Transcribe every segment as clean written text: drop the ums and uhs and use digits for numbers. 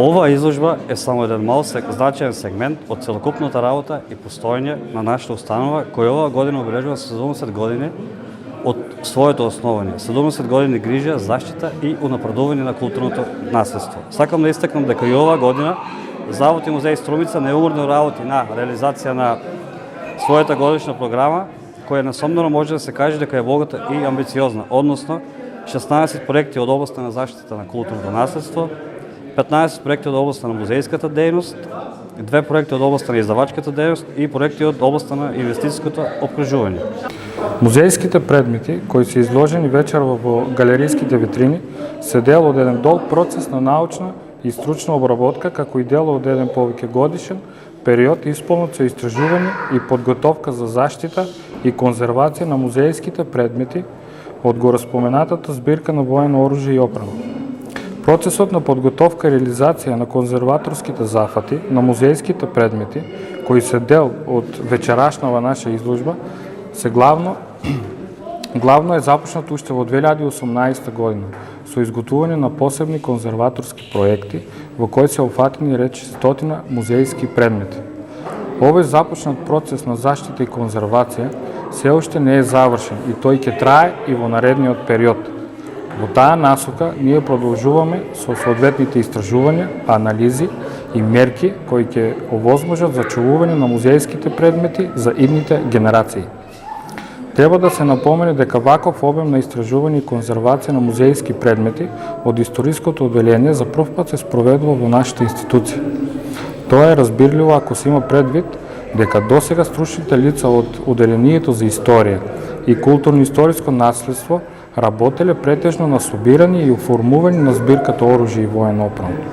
Оваа изложба е само еден мал значаен сегмент од целокупната работа и постоење на нашата установа, која оваа година обележува 70 години од своето основање. 70 години грижа, заштита и унапредување на културното наследство. Сакам да истакнам дека и оваа година Завод и музеј Струмица неуморно работи на реализација на својата годишна програма, која несомнено може да се каже дека е богата и амбициозна, односно 16 проекти од областа на заштита на културното наследство, 15 проекти од областа на музејската дејност, 2 проекти од областа на издавачката дејност и проекти од областа на инвестицијското опкружување. Музејските предмети кои се изложени вечерва во галериските витрини се дел од еден долг процес на научна и стручна обработка, како и дел од еден повеќе годишен период исполнет со истражување и подготовка за заштита и конзервација на музејските предмети од гореспоменатата збирка на воено оружје и опрема. Процесот на подготовка и реализација на конзерваторските зафати на музејските предмети, кои се дел од вечерашнава наша изложба, се главно е започнат уште во 2018 година со изготвување на посебни конзерваторски проекти во кои се опфатени речи стотина музејски предмети. Овој започнат процес на заштита и конзервација се уште не е завршен и тој ќе трае и во наредниот период. Во таа насока ние продолжуваме со соодветните истражувања, анализи и мерки кои ќе овозможат зачувување на музејските предмети за идните генерации. Треба да се напомене дека ваков обем на истражување и конзервација на музејски предмети од историското одделение за прв пат се спроведува во нашата институција. Тоа е разбирливо ако се има предвид дека досега стручните лица од одделението за историја и културно-историско наследство работеле претежно на собирање и оформување на збирката оружје и воен опрема.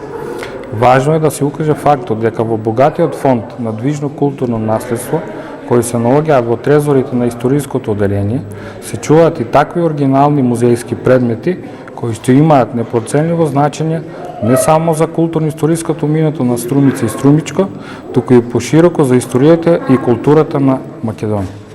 Важно е да се укаже фактот дека во богатиот фонд на движно културно наследство кои се наоѓаат во трезорите на историското одделение, се чуваат и такви оригинални музејски предмети кои што имаат непроценливо значење не само за културно-историското минато на Струмица и Струмичко, туку и пошироко за историјата и културата на Македонија.